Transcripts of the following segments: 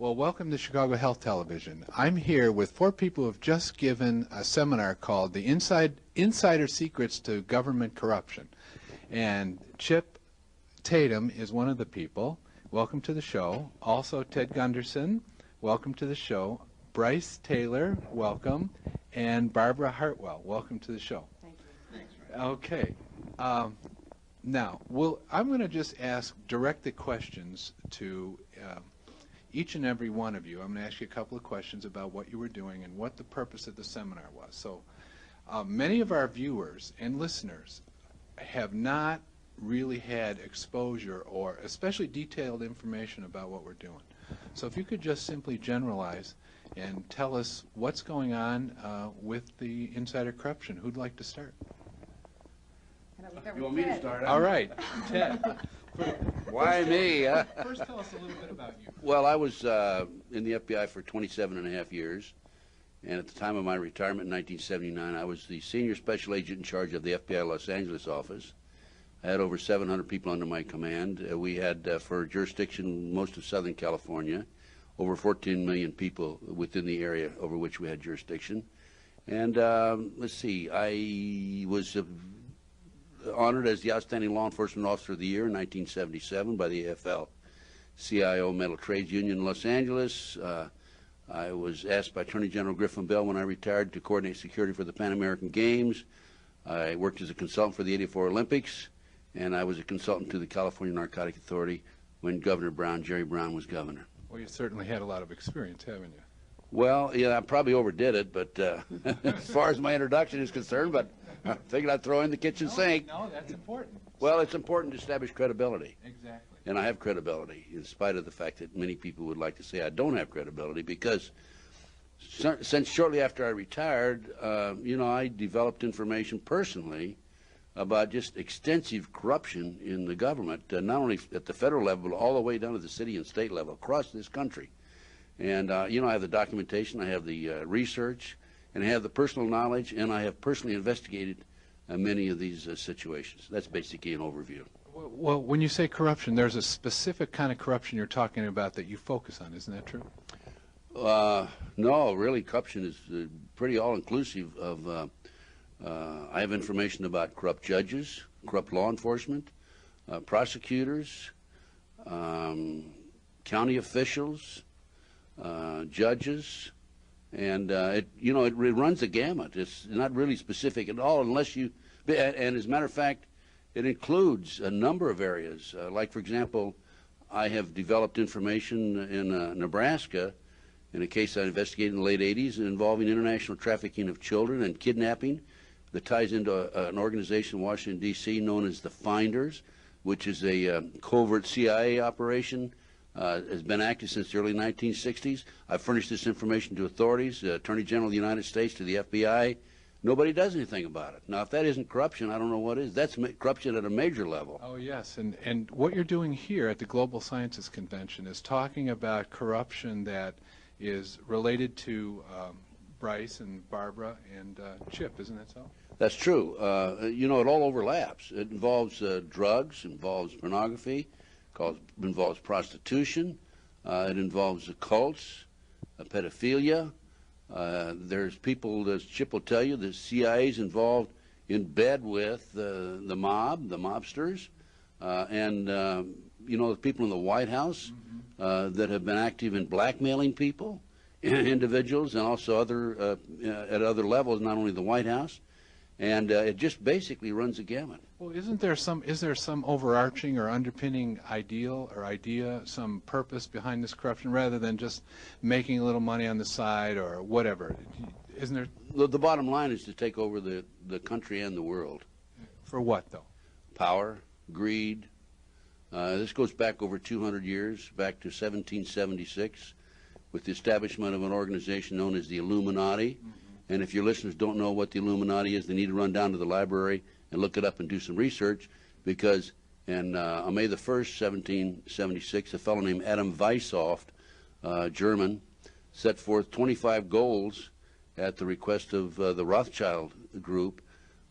Well, welcome to Chicago Health Television. I'm here with four people who have just given a seminar called The Insider Secrets to Government Corruption. And Chip Tatum is one of the people. Welcome to the show. Also, Ted Gunderson, welcome to the show. Brice Taylor, welcome. And Barbara Hartwell, welcome to the show. Thank you. Thanks, Okay. Now, I'm going to just direct the questions to each and every one of you. I'm going to ask you a couple of questions about what you were doing and what the purpose of the seminar was. So many of our viewers and listeners have not really had exposure or especially detailed information about what we're doing. So if you could just simply generalize and tell us what's going on with the insider corruption. Who'd like to start? You want me to start? All right, Ted. Why me? First, tell us a little bit about you. Well, I was in the FBI for 27.5 years, and at the time of my retirement in 1979, I was the senior special agent in charge of the FBI Los Angeles office. I had over 700 people under my command. We had, for jurisdiction, most of Southern California, over 14 million people within the area over which we had jurisdiction. And let's see, I was honored as the Outstanding Law Enforcement Officer of the Year in 1977 by the AFL-CIO Metal Trades Union in Los Angeles. I was asked by Attorney General Griffin Bell when I retired to coordinate security for the Pan American Games. I worked as a consultant for the '84 Olympics, and I was a consultant to the California Narcotic Authority when Governor Brown, Jerry Brown, was governor. Well, you certainly had a lot of experience, haven't you? Well, yeah, I probably overdid it, but as far as my introduction is concerned, but I figured I'd throw in the kitchen sink. No, that's important. Well, it's important to establish credibility. Exactly. And I have credibility, in spite of the fact that many people would like to say I don't have credibility, because since shortly after I retired, I developed information personally about just extensive corruption in the government, not only at the federal level, but all the way down to the city and state level across this country. And, I have the documentation, I have the research, and I have the personal knowledge, and I have personally investigated many of these situations. That's basically an overview. Well, when you say corruption, there's a specific kind of corruption you're talking about that you focus on. Isn't that true? No, really, corruption is pretty all-inclusive of I have information about corrupt judges, corrupt law enforcement, prosecutors, county officials, judges, and it runs the gamut. It's not really specific at all unless you, and as a matter of fact, it includes a number of areas. Like, for example, I have developed information in Nebraska in a case I investigated in the late '80s involving international trafficking of children and kidnapping that ties into an organization in Washington, D.C. known as the Finders, which is a covert CIA operation. Has been active since the early 1960s. I've furnished this information to authorities, Attorney General of the United States, to the FBI. Nobody does anything about it. Now, if that isn't corruption, I don't know what is. That's corruption at a major level. Oh, yes. And what you're doing here at the Global Sciences Convention is talking about corruption that is related to Brice and Barbara and Chip, isn't that so? That's true. It all overlaps. It involves drugs, involves pornography, involves prostitution, it involves cults, pedophilia. There's people, as Chip will tell you, the CIA's involved in bed with the mob, the mobsters, and the people in the White House that have been active in blackmailing people, individuals, and also at other levels, not only the White House. And it just basically runs a gamut. Well, is there some overarching or underpinning ideal or idea, some purpose behind this corruption, rather than just making a little money on the side or whatever? Isn't there? The bottom line is to take over the country and the world. For what, though? Power, greed. This goes back over 200 years, back to 1776, with the establishment of an organization known as the Illuminati. And if your listeners don't know what the Illuminati is, they need to run down to the library and look it up and do some research, because on May the 1st, 1776, a fellow named Adam Weishaupt, German, set forth 25 goals at the request of the Rothschild group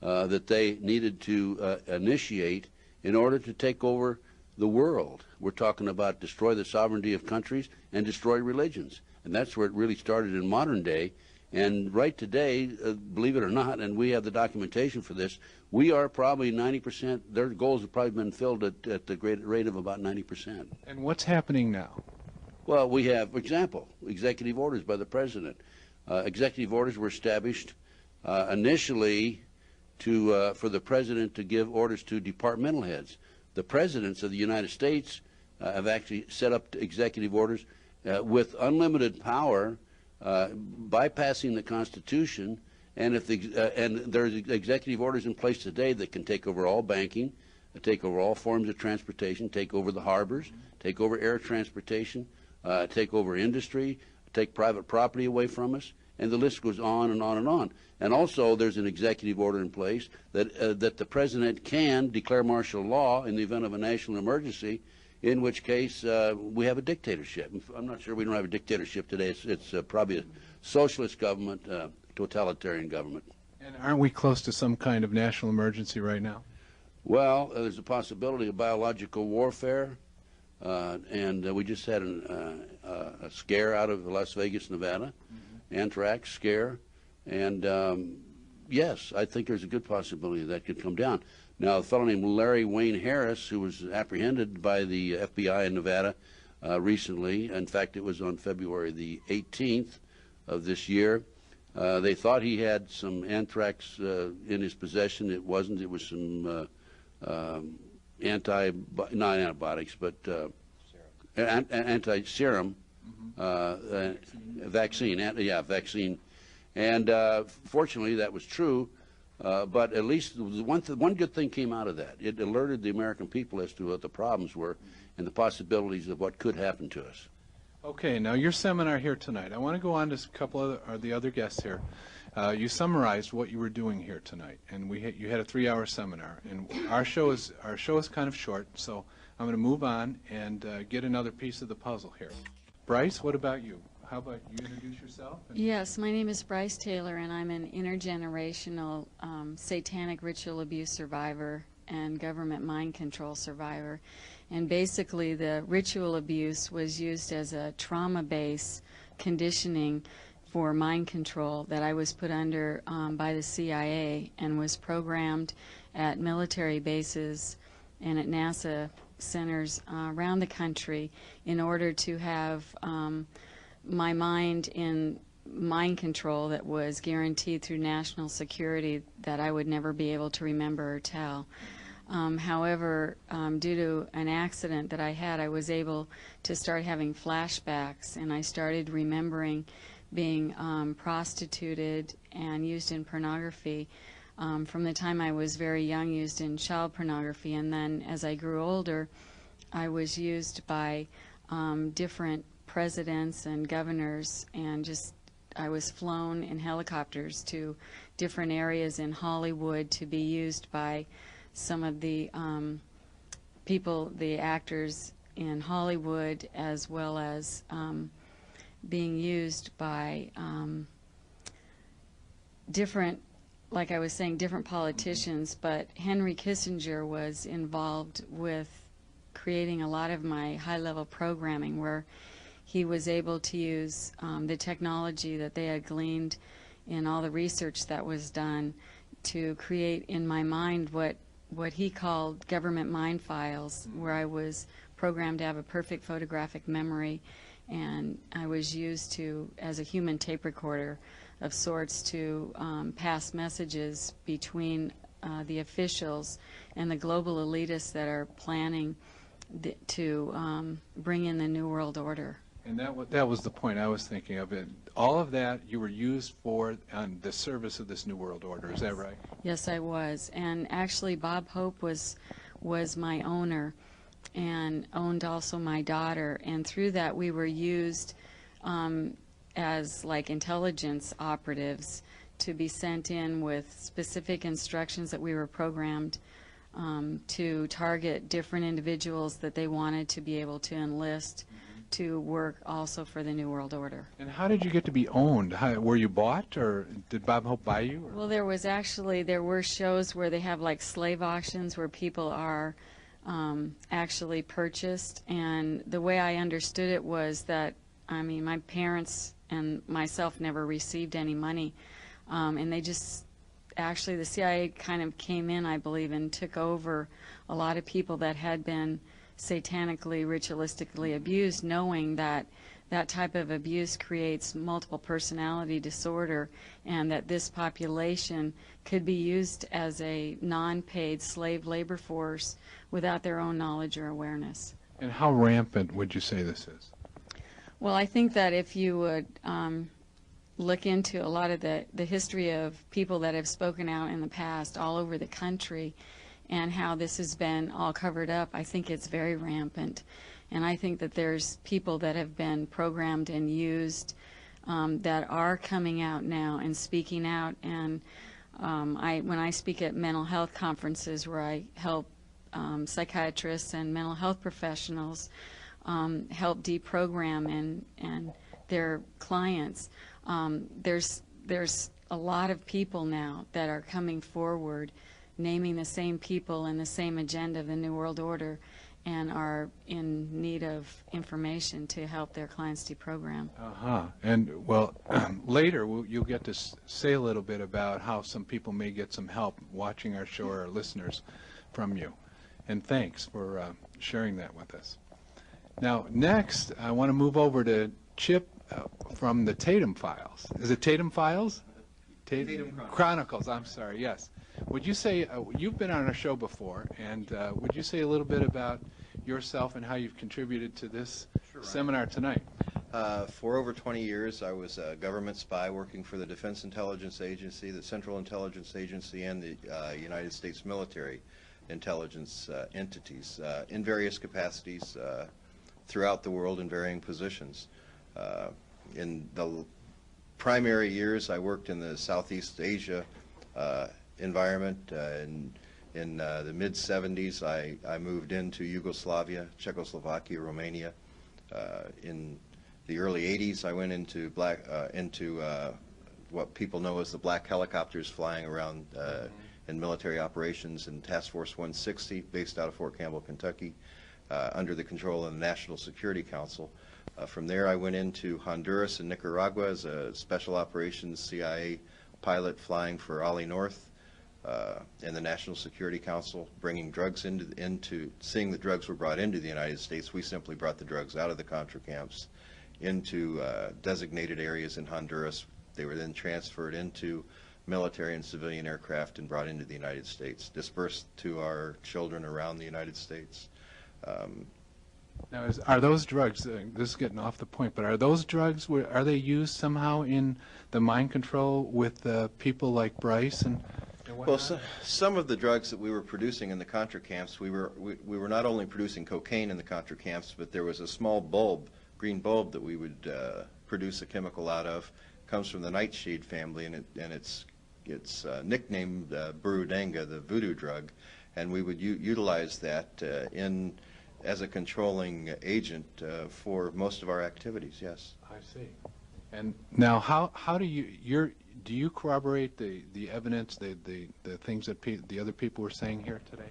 that they needed to initiate in order to take over the world. We're talking about destroy the sovereignty of countries and destroy religions. And that's where it really started in modern day. And right today, believe it or not, and we have the documentation for this, we are probably 90%, their goals have probably been filled at the great rate of about 90%. And what's happening now? Well, we have, for example, executive orders by the president. Executive orders were established initially for the president to give orders to departmental heads. The presidents of the United States have actually set up executive orders with unlimited power, bypassing the Constitution. And if and there's executive orders in place today that can take over all banking, take over all forms of transportation, take over the harbors, take over air transportation, take over industry, take private property away from us, and the list goes on and on and on. And also, there's an executive order in place that the president can declare martial law in the event of a national emergency, in which case we have a dictatorship. I'm not sure we don't have a dictatorship today. It's probably a socialist government, totalitarian government. And aren't we close to some kind of national emergency right now? Well, there's a possibility of biological warfare, and we just had a scare out of Las Vegas, Nevada, anthrax scare, and yes, I think there's a good possibility that could come down. Now, a fellow named Larry Wayne Harris, who was apprehended by the FBI in Nevada recently, in fact, it was on February the 18th of this year, they thought he had some anthrax in his possession. It wasn't. It was some not antibiotics, but anti-serum vaccine. Vaccine. And fortunately, that was true. But at least one good thing came out of that. It alerted the American people as to what the problems were and the possibilities of what could happen to us. Okay, now your seminar here tonight. I want to go on to a couple of the other guests here. You summarized what you were doing here tonight, and you had a 3-hour seminar. And our show is kind of short, so I'm going to move on and get another piece of the puzzle here. Brice, what about you? How about you introduce yourself? Yes, my name is Brice Taylor, and I'm an intergenerational satanic ritual abuse survivor and government mind control survivor. And basically, the ritual abuse was used as a trauma-based conditioning for mind control that I was put under by the CIA and was programmed at military bases and at NASA centers around the country in order to have my mind in mind control that was guaranteed through national security that I would never be able to remember or tell. However, due to an accident that I had, I was able to start having flashbacks, and I started remembering being prostituted and used in pornography. From the time I was very young, used in child pornography, and then as I grew older, I was used by different presidents and governors, and I was flown in helicopters to different areas in Hollywood to be used by some of the people, the actors in Hollywood, as well as being used by different, like I was saying, different politicians. But Henry Kissinger was involved with creating a lot of my high-level programming, where he was able to use the technology that they had gleaned in all the research that was done to create in my mind what he called government mind files, where I was programmed to have a perfect photographic memory, and I was used to, as a human tape recorder of sorts, to pass messages between the officials and the global elitists that are planning to bring in the New World Order. And that was the point I was thinking of. It. All of that you were used for on the service of this New World Order. Is that right? Yes, I was. And actually, Bob Hope was my owner and owned also my daughter. And through that, we were used as like intelligence operatives to be sent in with specific instructions that we were programmed to target different individuals that they wanted to be able to enlist to work also for the New World Order. And how did you get to be owned? Were you bought, or did Bob Hope buy you? Or? Well, there were shows where they have like slave auctions where people are actually purchased. And the way I understood it was that, I mean, my parents and myself never received any money, and they just, actually the CIA kind of came in, I believe, and took over a lot of people that had been satanically, ritualistically abused, knowing that that type of abuse creates multiple personality disorder, and that this population could be used as a non-paid slave labor force without their own knowledge or awareness. And how rampant would you say this is? Well, I think that if you would look into a lot of the history of people that have spoken out in the past all over the country and how this has been all covered up, I think it's very rampant. And I think that there's people that have been programmed and used that are coming out now and speaking out. And when I speak at mental health conferences where I help psychiatrists and mental health professionals help deprogram and their clients, there's a lot of people now that are coming forward naming the same people and the same agenda of the New World Order and are in need of information to help their clients deprogram. And, well, later you'll get to say a little bit about how some people may get some help watching our show, or our listeners, from you. And thanks for sharing that with us. Now, next, I want to move over to Chip from the Tatum Files. Is it Tatum Files? Tatum Chronicles, I'm sorry, yes. Would you say, you've been on our show before, and would you say a little bit about yourself and how you've contributed to this seminar tonight? For over 20 years, I was a government spy working for the Defense Intelligence Agency, the Central Intelligence Agency, and the United States military intelligence entities in various capacities throughout the world in varying positions. In the primary years, I worked in the Southeast Asia environment. In the mid-'70s, I moved into Yugoslavia, Czechoslovakia, Romania. In the early '80s, I went into what people know as the black helicopters flying around in military operations in Task Force 160, based out of Fort Campbell, Kentucky, under the control of the National Security Council. From there, I went into Honduras and Nicaragua as a special operations CIA pilot flying for Ollie North and the National Security Council, bringing drugs seeing that drugs were brought into the United States. We simply brought the drugs out of the Contra camps into designated areas in Honduras. They were then transferred into military and civilian aircraft and brought into the United States, dispersed to our children around the United States. Now, are those drugs, this is getting off the point, but are those drugs, are they used somehow in the mind control with people like Brice and whatnot? Well, some of the drugs that we were producing in the Contra camps, we were not only producing cocaine in the Contra camps, but there was a small bulb, green bulb, that we would produce a chemical out of. It comes from the nightshade family, and it's nicknamed Burundanga, the voodoo drug, and we would utilize that as a controlling agent for most of our activities. Yes. I see. And now, how do you corroborate the evidence, the things that the other people were saying here today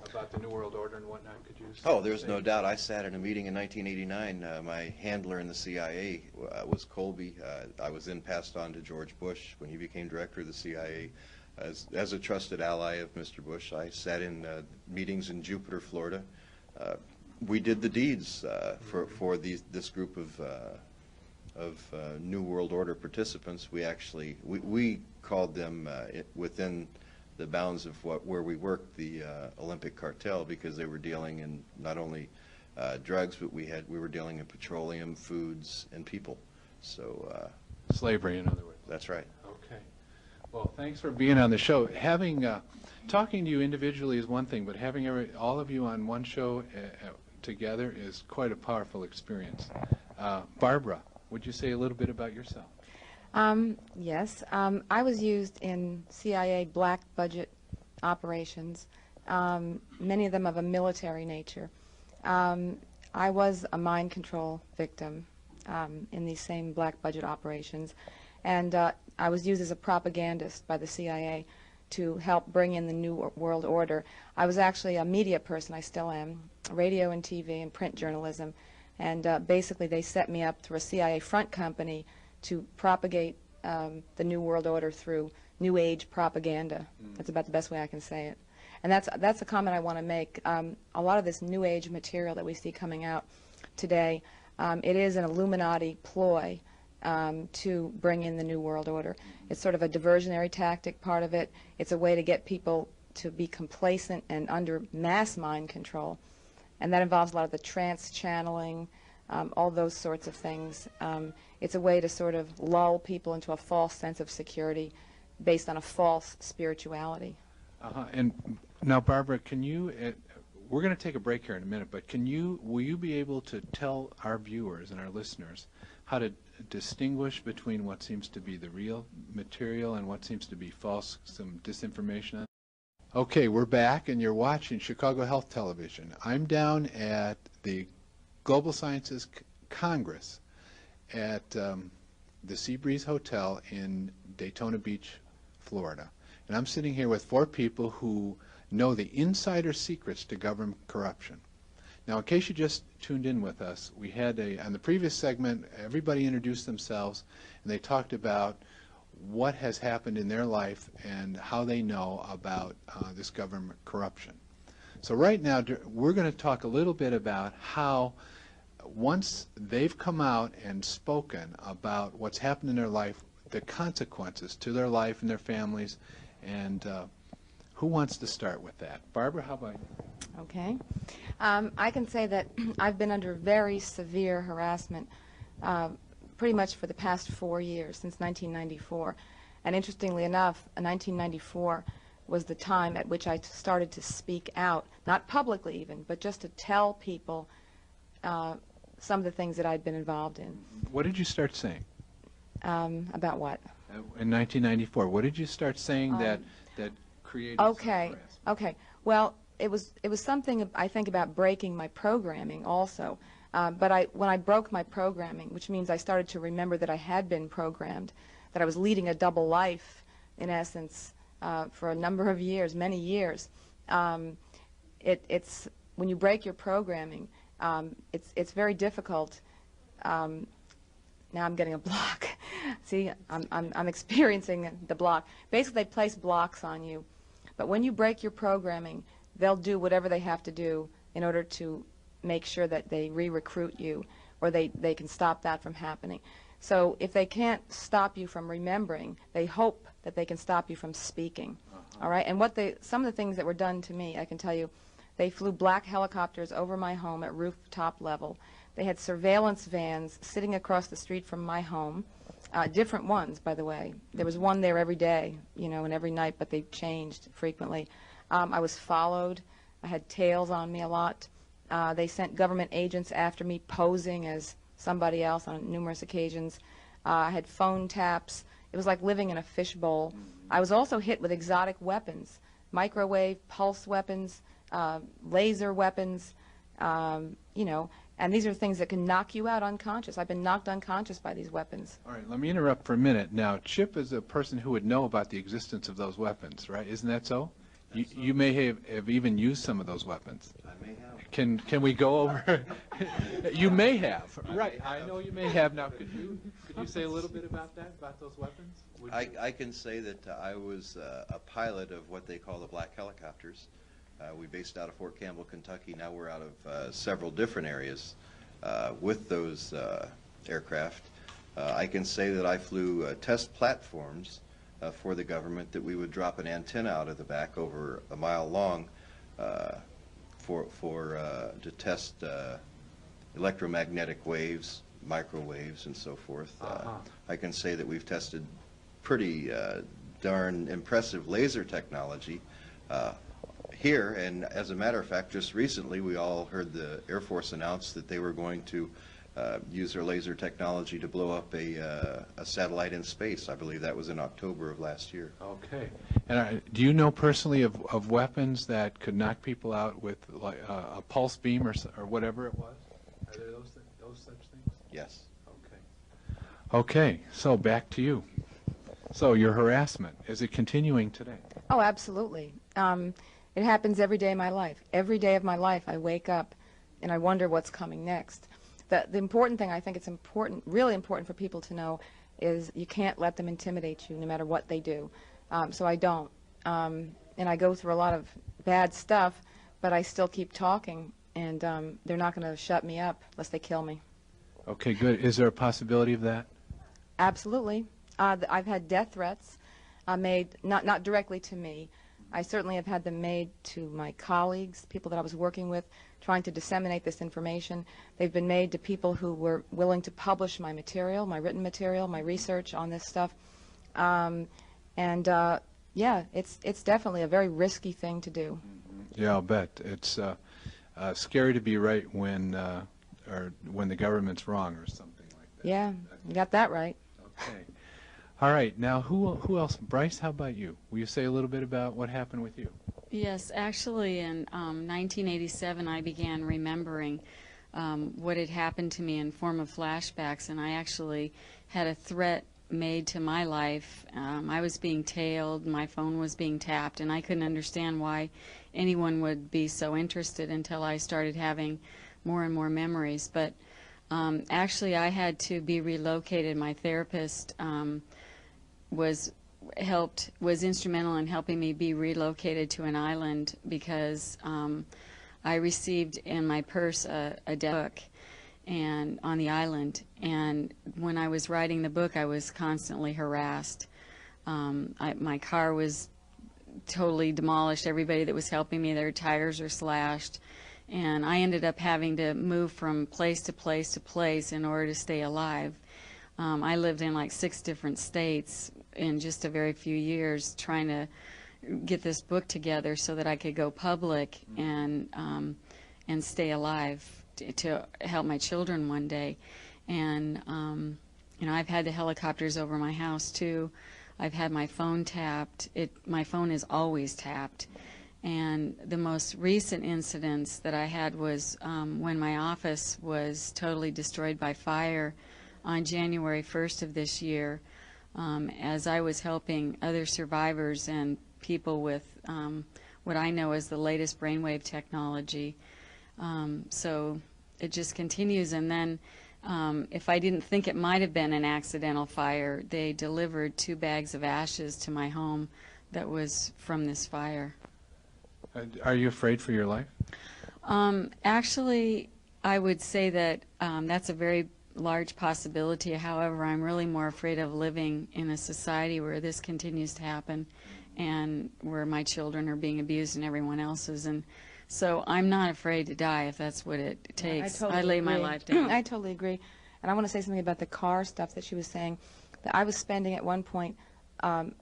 about the New World Order and whatnot? Could you? Oh, there's no doubt. I sat in a meeting in 1989. My handler in the CIA was Colby. I was then passed on to George Bush when he became director of the CIA. As a trusted ally of Mr. Bush, I sat in meetings in Jupiter, Florida. We did the deeds for this group of New World Order participants. We called them within the bounds of where we worked, the Olympic cartel, because they were dealing in not only drugs, but we were dealing in petroleum, foods, and people. So slavery, in other words. That's right. Okay. Well, thanks for being on the show. Talking to you individually is one thing, but having all of you on one show together is quite a powerful experience. Barbara, would you say a little bit about yourself? Yes. I was used in CIA black budget operations, many of them of a military nature. I was a mind control victim in these same black budget operations, and I was used as a propagandist by the CIA to help bring in the New World Order. I was actually a media person, I still am, radio and TV and print journalism, and basically they set me up through a CIA front company to propagate the New World Order through New Age propaganda. That's about the best way I can say it. And that's a comment I want to make. A lot of this New Age material that we see coming out today, it is an Illuminati ploy to bring in the New World Order. It's sort of a diversionary tactic, part of it. It's a way to get people to be complacent and under mass mind control. And that involves a lot of the trance channeling, all those sorts of things. It's a way to sort of lull people into a false sense of security based on a false spirituality. And now, Barbara, can you, we're going to take a break here in a minute, but will you be able to tell our viewers and our listeners how to distinguish between what seems to be the real material and what seems to be false, some disinformation? Okay, we're back, and you're watching Chicago Health Television. I'm down at the Global Sciences Congress at the Seabreeze Hotel in Daytona Beach, Florida. And I'm sitting here with 4 people who know the insider secrets to government corruption. Now, in case you just tuned in with us, we had on the previous segment, everybody introduced themselves, and they talked about what has happened in their life and how they know about this government corruption. So right now, we're going to talk a little bit about how once they've come out and spoken about what's happened in their life, the consequences to their life and their families, and who wants to start with that? Barbara, how about you? Okay. I can say that I've been under very severe harassment pretty much for the past 4 years, since 1994. And interestingly enough, 1994 was the time at which I started to speak out, not publicly even, but just to tell people some of the things that I'd been involved in. What did you start saying? About what? In 1994, what did you start saying that created some harassment? Okay. Well, it was something I think about breaking my programming also. But when I broke my programming, which means I started to remember that I had been programmed, that I was leading a double life, in essence, for a number of years, many years. It's when you break your programming, it's very difficult. Now I'm getting a block. See, I'm experiencing the block. Basically, they place blocks on you. But when you break your programming, they'll do whatever they have to do in order to make sure that they re-recruit you, or they can stop that from happening. So if they can't stop you from remembering, they hope that they can stop you from speaking. All right? And some of the things that were done to me, I can tell you, they flew black helicopters over my home at rooftop level. They had surveillance vans sitting across the street from my home, different ones, by the way. There was one there every day, and every night, but they changed frequently. I was followed. I had tails on me a lot. They sent government agents after me, posing as somebody else on numerous occasions. I had phone taps. It was like living in a fishbowl. I was also hit with exotic weapons, microwave, pulse weapons, laser weapons, and these are things that can knock you out unconscious. I've been knocked unconscious by these weapons. All right, let me interrupt for a minute. Now, Chip is a person who would know about the existence of those weapons, right? Isn't that so? You may have even used some of those weapons. I may have. Can we go over? You may have. Right. I know you may have. Now, could you say a little bit about that, about those weapons? I can say that I was a pilot of what they call the black helicopters. We based out of Fort Campbell, Kentucky. Now we're out of several different areas with those aircraft. I can say that I flew test platforms for the government that we would drop an antenna out of the back over a mile long to test electromagnetic waves, microwaves, and so forth. I can say that we've tested pretty darn impressive laser technology here, and as a matter of fact, just recently we all heard the Air Force announce that they were going to use their laser technology to blow up a satellite in space. I believe that was in October of last year. Okay. And do you know personally of weapons that could knock people out with like a pulse beam or whatever it was? Are there those such things? Yes. Okay. Okay. So back to you. So your harassment, is it continuing today? Oh, absolutely. It happens every day of my life. Every day of my life, I wake up and I wonder what's coming next. The important thing, I think it's important, really important for people to know, is you can't let them intimidate you no matter what they do. So I don't. And I go through a lot of bad stuff, but I still keep talking, and they're not going to shut me up unless they kill me. Okay, good. Is there a possibility of that? Absolutely. I've had death threats made, not directly to me. I certainly have had them made to my colleagues, people that I was working with, trying to disseminate this information. They've been made to people who were willing to publish my material, my written material, my research on this stuff. Yeah, it's definitely a very risky thing to do. Yeah, I'll bet. It's scary to be right when the government's wrong or something like that. Yeah, you got that right. Okay. All right. Now, who else? Brice, how about you? Will you say a little bit about what happened with you? Yes, actually in 1987 I began remembering what had happened to me in form of flashbacks, and I actually had a threat made to my life. I was being tailed, my phone was being tapped, and I couldn't understand why anyone would be so interested until I started having more and more memories. But actually I had to be relocated. My therapist was instrumental in helping me be relocated to an island because I received in my purse a book and on the island, and when I was writing the book I was constantly harassed. My car was totally demolished. Everybody that was helping me, their tires are slashed, and I ended up having to move from place to place to place in order to stay alive. I lived in like 6 different states in just a very few years trying to get this book together so that I could go public and stay alive to help my children one day. And I've had the helicopters over my house too. I've had my phone tapped. My phone is always tapped. And the most recent incidents that I had was when my office was totally destroyed by fire on January 1st of this year, as I was helping other survivors and people with what I know as the latest brainwave technology. So it just continues. And then if I didn't think it might have been an accidental fire, they delivered 2 bags of ashes to my home that was from this fire. Are you afraid for your life? Actually, I would say that that's a very large possibility. However, I'm really more afraid of living in a society where this continues to happen and where my children are being abused and everyone else's. And so I'm not afraid to die if that's what it takes. I totally lay agree. my life down. I totally agree. And I want to say something about the car stuff that she was saying. That I was spending at one point an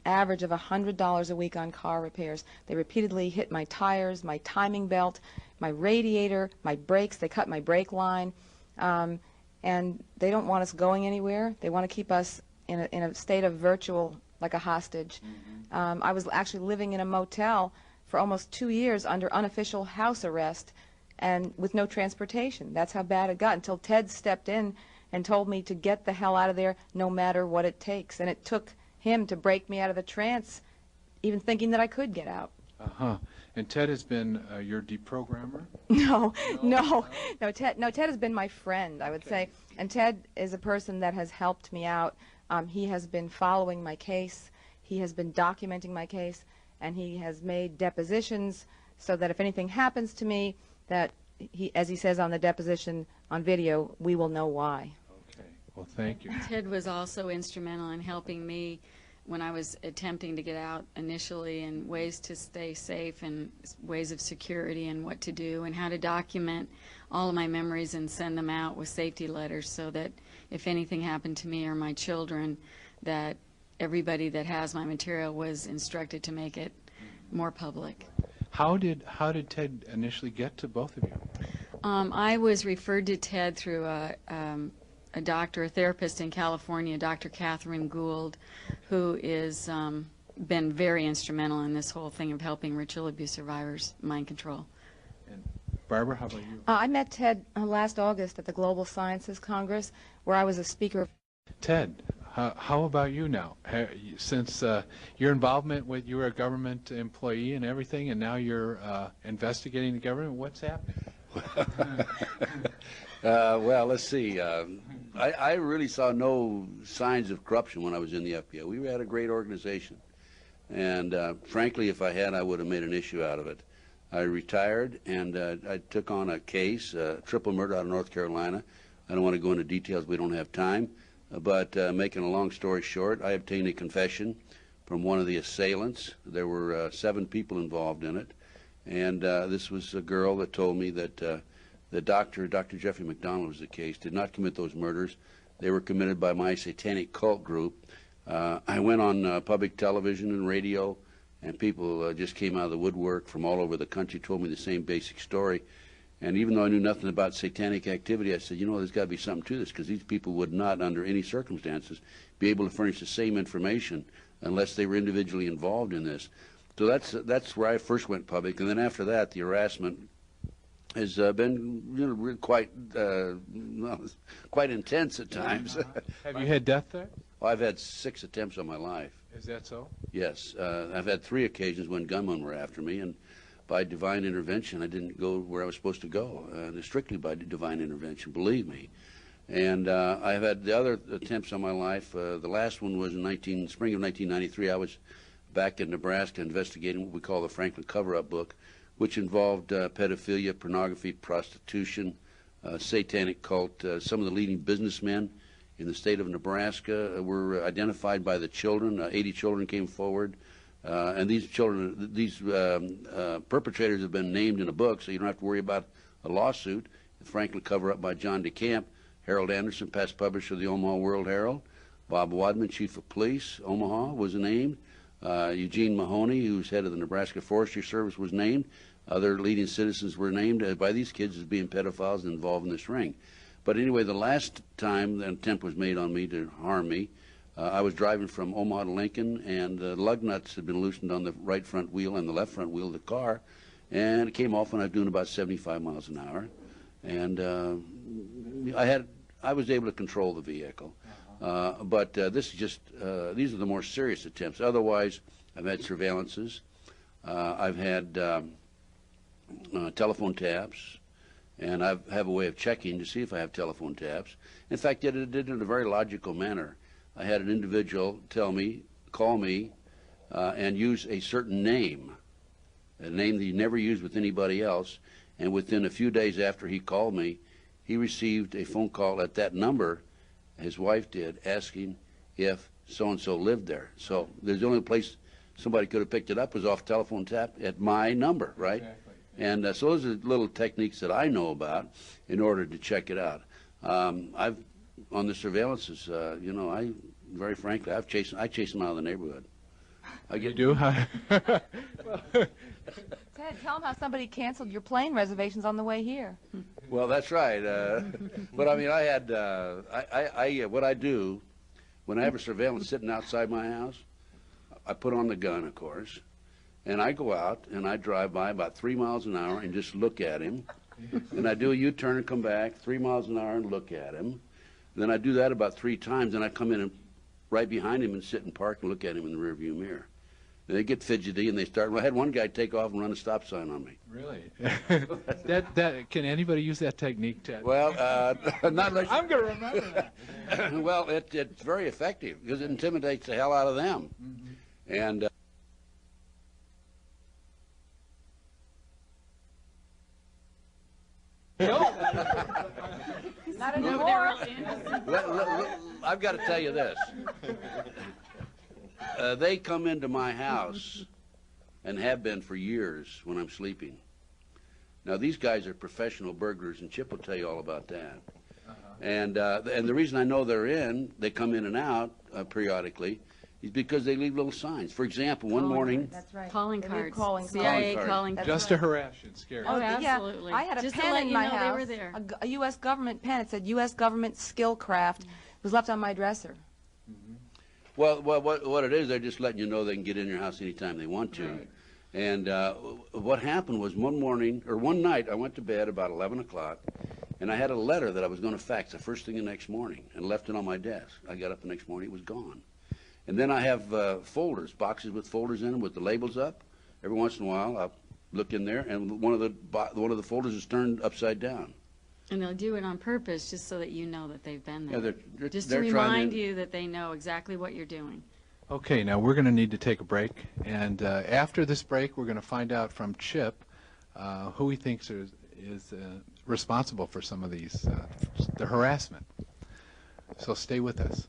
average of $100 a week on car repairs. They repeatedly hit my tires, my timing belt, my radiator, my brakes. They cut my brake line. And they don't want us going anywhere. They want to keep us in a state of virtual, like a hostage. I was actually living in a motel for almost 2 years under unofficial house arrest and with no transportation. That's how bad it got until Ted stepped in and told me to get the hell out of there no matter what it takes. And it took him to break me out of the trance, even thinking that I could get out. Uh-huh. And Ted has been your deprogrammer? No. Ted has been my friend, I would say. And Ted is a person that has helped me out. He has been following my case. He has been documenting my case. And he has made depositions so that if anything happens to me, that he, as he says on the deposition on video, we will know why. Okay. Well, thank you. Ted was also instrumental in helping me when I was attempting to get out initially, and ways to stay safe and ways of security and what to do and how to document all of my memories and send them out with safety letters so that if anything happened to me or my children, that everybody that has my material was instructed to make it more public. How did Ted initially get to both of you? I was referred to Ted through a doctor, a therapist in California, Dr. Catherine Gould, who is been very instrumental in this whole thing of helping ritual abuse survivors mind control. And Barbara, how about you? I met Ted last August at the Global Sciences Congress, where I was a speaker. Ted, How about you now? Since your involvement with, you were a government employee and everything, and now you're investigating the government, what's happening? Well, let's see. I really saw no signs of corruption when I was in the FBI. We had a great organization. And frankly, if I had, I would have made an issue out of it. I retired, and I took on a case, triple murder out of North Carolina. I don't want to go into details. We don't have time. But making a long story short, I obtained a confession from one of the assailants. There were 7 people involved in it. And this was a girl that told me that the Dr. Jeffrey McDonald was the case, did not commit those murders. They were committed by my satanic cult group. I went on public television and radio, and people just came out of the woodwork from all over the country, told me the same basic story. And even though I knew nothing about satanic activity, I said, you know, there's got to be something to this, because these people would not, under any circumstances, be able to furnish the same information unless they were individually involved in this. So that's where I first went public, and then after that, the harassment has been, you know, really quite intense at times. Have you had death threats? Well, I've had 6 attempts on my life. Is that so? Yes, I've had 3 occasions when gunmen were after me, and by divine intervention, I didn't go where I was supposed to go. Strictly by divine intervention, believe me. And I've had the other attempts on my life. The last one was in spring of 1993. I was back in Nebraska investigating what we call the Franklin cover-up book, which involved pedophilia, pornography, prostitution, satanic cult. Some of the leading businessmen in the state of Nebraska were identified by the children. 80 children came forward. And these children, these perpetrators have been named in a book, so you don't have to worry about a lawsuit. The Franklin cover-up by John DeCamp, Harold Anderson, past publisher of the Omaha World Herald, Bob Wadman, chief of police, Omaha, was named. Eugene Mahoney, who's head of the Nebraska Forestry Service, was named. Other leading citizens were named by these kids as being pedophiles involved in this ring. But anyway, the last time an attempt was made on me to harm me, I was driving from Omaha to Lincoln, and the lug nuts had been loosened on the right front wheel and the left front wheel of the car, and it came off when I was doing about 75 miles an hour. And I was able to control the vehicle. But this is just, these are the more serious attempts. Otherwise, I've had surveillances. I've had telephone taps, and I have a way of checking to see if I have telephone taps. In fact, I did it in a very logical manner. I had an individual call me, and use a certain name, a name that he never used with anybody else, and within a few days after he called me, he received a phone call at that number, his wife did, asking if so-and-so lived there. So there's the only place somebody could have picked it up was off telephone tap at my number, right? Exactly. And so those are little techniques that I know about in order to check it out. On the surveillances, you know, very frankly, I chase them out of the neighborhood. You do? Ted, tell them how somebody canceled your plane reservations on the way here. Well, that's right. But I mean, I had, what I do, when I have a surveillance sitting outside my house, I put on the gun, of course, and I go out and I drive by about 3 miles an hour and just look at him. And I do a U-turn and come back 3 miles an hour and look at him. Then I do that about 3 times, and I come in and right behind him and sit and park and look at him in the rearview mirror. And they get fidgety and they start. Well, I had one guy take off and run a stop sign on me. Really? Can anybody use that technique, Ted? Well, not unless. I'm going to remember that. Well, it's very effective because it intimidates the hell out of them. Mm-hmm. And. Not anymore. I've got to tell you this. They come into my house and have been for years when I'm sleeping. Now, these guys are professional burglars, and Chip will tell you all about that. And the reason I know they come in and out periodically, is because they leave little signs. For example, one morning... That's right. Calling They leave cards. calling CIA cards. calling cards. Just to harass you and scare you. Oh, yeah. absolutely. I had a Just to pen let in you my know house, they were there. a U.S. government pen. It said U.S. government skillcraft. It was left on my dresser. Well, what it is, they're just letting you know they can get in your house anytime they want to. Right. And what happened was one night, I went to bed about 11 o'clock, And I had a letter that I was going to fax the first thing the next morning and left it on my desk. I got up the next morning, it was gone. And then I have folders, boxes with folders in them with the labels up. Every once in a while, I'll look in there, and one of the folders is turned upside down. And they'll do it on purpose just so that you know that they've been Yeah, there. they're Just to trying remind you that they know exactly what you're doing. Okay, now we're going to need to take a break, and after this break, we're going to find out from Chip who he thinks is responsible for some of these, the harassment. So stay with us.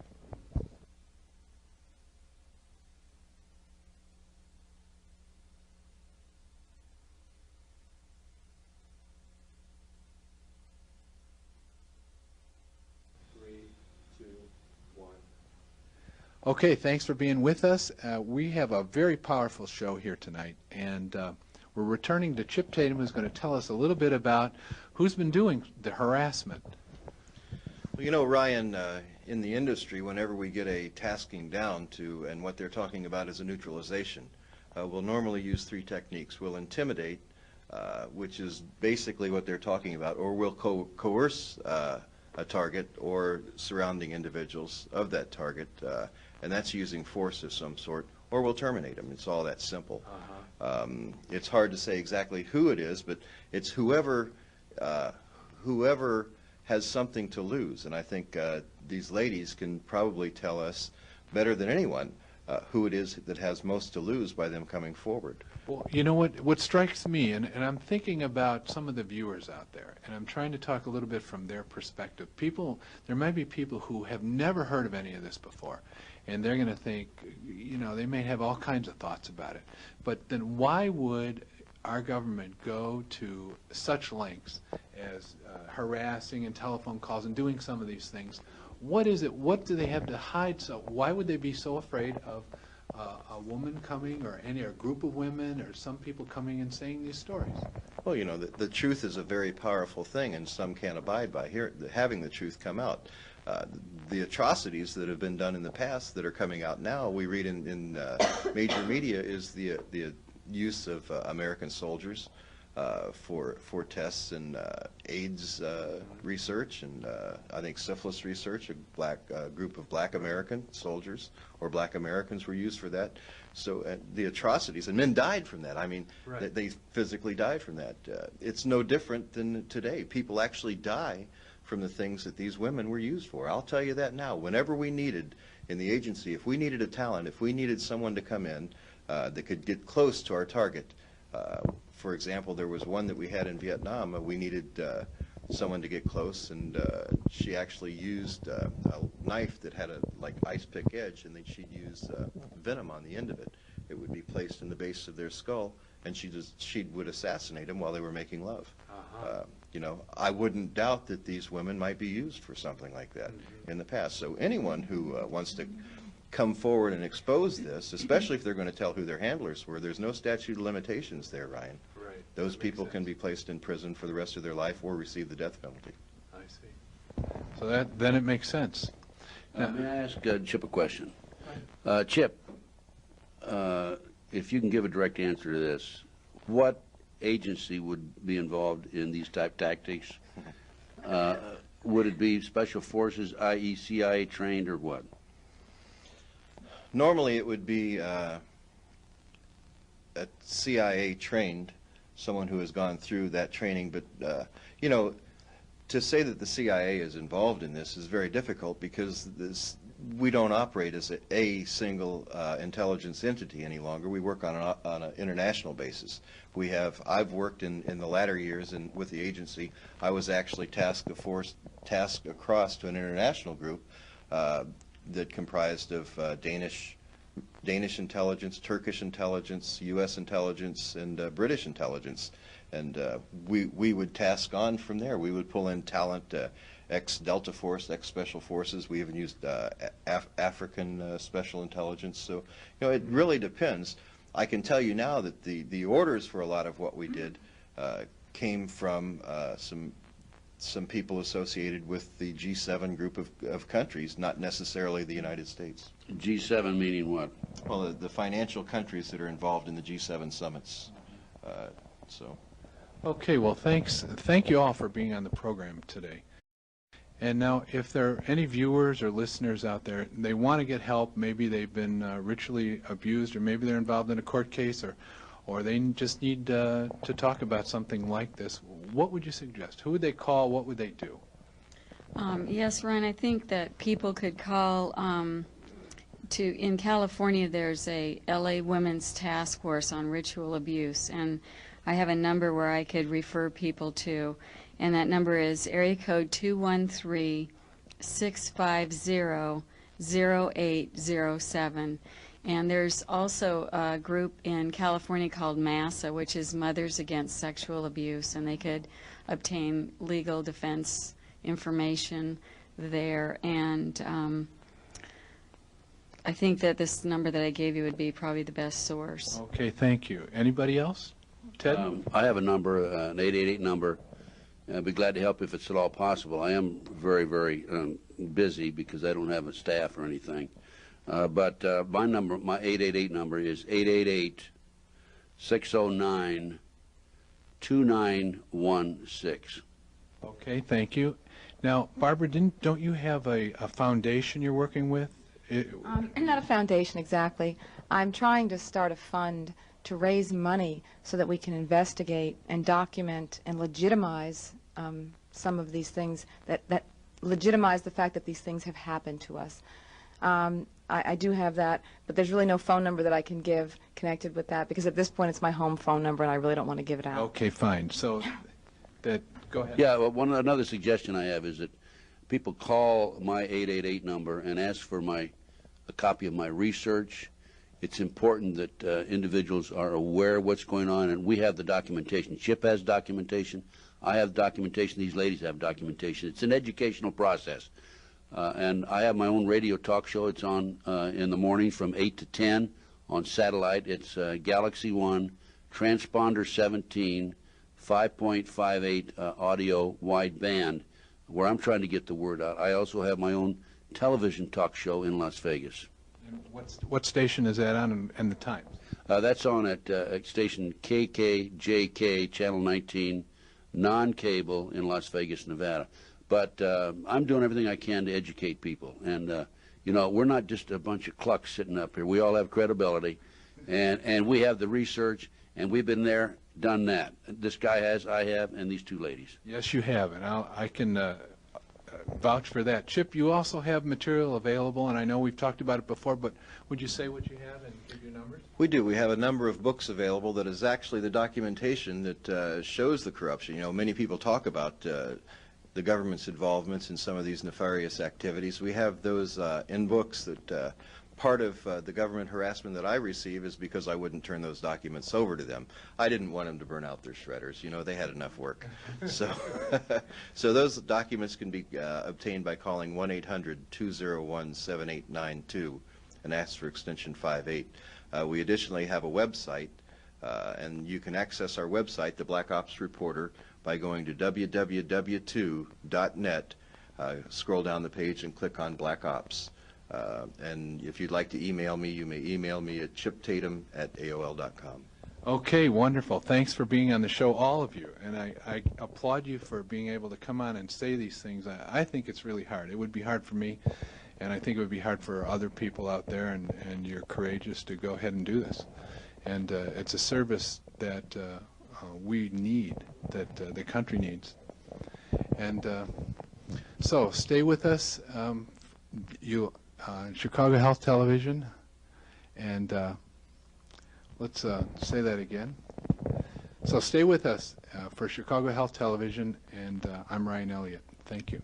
Okay, thanks for being with us. We have a very powerful show here tonight, and we're returning to Chip Tatum, who's going to tell us a little bit about who's been doing the harassment. Well, you know, Ryan, in the industry, whenever we get a tasking down to, and what they're talking about is a neutralization, we'll normally use three techniques. We'll intimidate, which is basically what they're talking about, or we'll coerce a target or surrounding individuals of that target, and that's using force of some sort, or we'll terminate them. It's all that simple. It's hard to say exactly who it is, but it's whoever has something to lose, and I think these ladies can probably tell us better than anyone who it is that has most to lose by them coming forward. Well, you know what strikes me, and I'm thinking about some of the viewers out there, and I'm trying to talk a little bit from their perspective. There might be people who have never heard of any of this before, and they're going to think, you know, they may have all kinds of thoughts about it. But then why would our government go to such lengths as harassing and telephone calls and doing some of these things? What is it? What do they have to hide? So why would they be so afraid of a woman coming, or a group of women, or some people coming and saying these stories? Well, you know, the truth is a very powerful thing, and some can't abide by having the truth come out. The atrocities that have been done in the past that are coming out now, we read in major media, is the use of American soldiers for tests and AIDS research, and I think syphilis research. A group of black American soldiers or black Americans were used for that. So the atrocities, and men died from that. I mean, right. They physically died from that. It's no different than today. People actually die from the things that these women were used for. I'll tell you that now. Whenever we needed, in the agency, if we needed a talent, if we needed someone to come in that could get close to our target, for example, there was one that we had in Vietnam. We needed someone to get close, and she actually used a knife that had a ice pick edge, and then she'd use venom on the end of it. It would be placed in the base of their skull, and she would assassinate them while they were making love. You know, I wouldn't doubt that these women might be used for something like that in the past. So anyone who wants to come forward and expose this, especially if they're going to tell who their handlers were, there's no statute of limitations there, Ryan. Right. Those people can be placed in prison for the rest of their life or receive the death penalty. I see. So then it makes sense. May I ask Chip a question? Chip, if you can give a direct answer to this, what agency would be involved in these type tactics? Would it be Special Forces, i.e. CIA trained, or what? Normally it would be a CIA trained, someone who has gone through that training, but you know, to say that the CIA is involved in this is very difficult, because we don't operate as a single intelligence entity any longer. We work on an international basis. I've worked in the latter years with the agency. I was actually tasked across to an international group that comprised of Danish intelligence, Turkish intelligence, U.S. intelligence, and British intelligence. And we would task on from there. We would pull in talent, ex-Delta Force, ex-Special Forces. We even used African Special Intelligence. So, you know, it really depends. I can tell you now that the orders for a lot of what we did came from some people associated with the G7 group of countries, not necessarily the United States. G7 meaning what? Well, the financial countries that are involved in the G7 summits. Okay, well, thank you all for being on the program today. And now, if there are any viewers or listeners out there, they want to get help, maybe they've been ritually abused, or maybe they're involved in a court case, or they just need to talk about something like this, what would you suggest? Who would they call? What would they do? Yes, Ryan, I think that people could call in California, there's a LA Women's Task Force on Ritual Abuse, and I have a number where I could refer people to, and that number is area code 213-650-0807. And there's also a group in California called MASA, which is Mothers Against Sexual Abuse, and they could obtain legal defense information there. And I think that this number that I gave you would be probably the best source. Okay, thank you. Anybody else? Ted? I have a number, an 888 number. I'd be glad to help if it's at all possible. I am very, very busy because I don't have a staff or anything. But my number, my 888 number is 888-609-2916. Okay, thank you. Now, Barbara, don't you have a foundation you're working with? Not a foundation exactly. I'm trying to start a fund to raise money so that we can investigate and document and legitimize some of these things, that legitimize the fact that these things have happened to us. I do have that, but there's really no phone number that I can give connected with that, because at this point it's my home phone number and I really don't want to give it out. Okay, fine. So, go ahead. Yeah, well, another suggestion I have is that people call my 888 number and ask for a copy of my research. It's important that individuals are aware of what's going on, and we have the documentation. Chip has documentation. I have documentation. These ladies have documentation. It's an educational process. And I have my own radio talk show. It's on in the mornings from 8 to 10 on satellite. It's Galaxy 1, Transponder 17, 5.58 audio wide band, where I'm trying to get the word out. I also have my own television talk show in Las Vegas. And what station is that on, and the time? That's on at station KKJK, Channel 19, non-cable in Las Vegas, Nevada. But I'm doing everything I can to educate people. And, you know, we're not just a bunch of clucks sitting up here. We all have credibility, and we have the research, and we've been there, done that. This guy has, I have, and these two ladies. Yes, you have, and I can vouch for that. Chip, you also have material available, and I know we've talked about it before, but would you say what you have and give your numbers? We do. We have a number of books available that is actually the documentation that shows the corruption. You know, many people talk about the government's involvements in some of these nefarious activities. We have those in books that part of the government harassment that I receive is because I wouldn't turn those documents over to them. I didn't want them to burn out their shredders. You know, they had enough work. So, so those documents can be obtained by calling 1-800-201-7892 and ask for extension 58. We additionally have a website, and you can access our website, the Black Ops Reporter, by going to www.2.net, scroll down the page and click on Black Ops. And if you'd like to email me, you may email me at chiptatum@aol.com. Okay, wonderful. Thanks for being on the show, all of you. And I applaud you for being able to come on and say these things. I think it's really hard. It would be hard for me, and I think it would be hard for other people out there, and you're courageous to go ahead and do this. And it's a service that we need, that the country needs. And so stay with us. Chicago Health Television, and let's say that again. So stay with us for Chicago Health Television, and I'm Ryan Elliott. Thank you.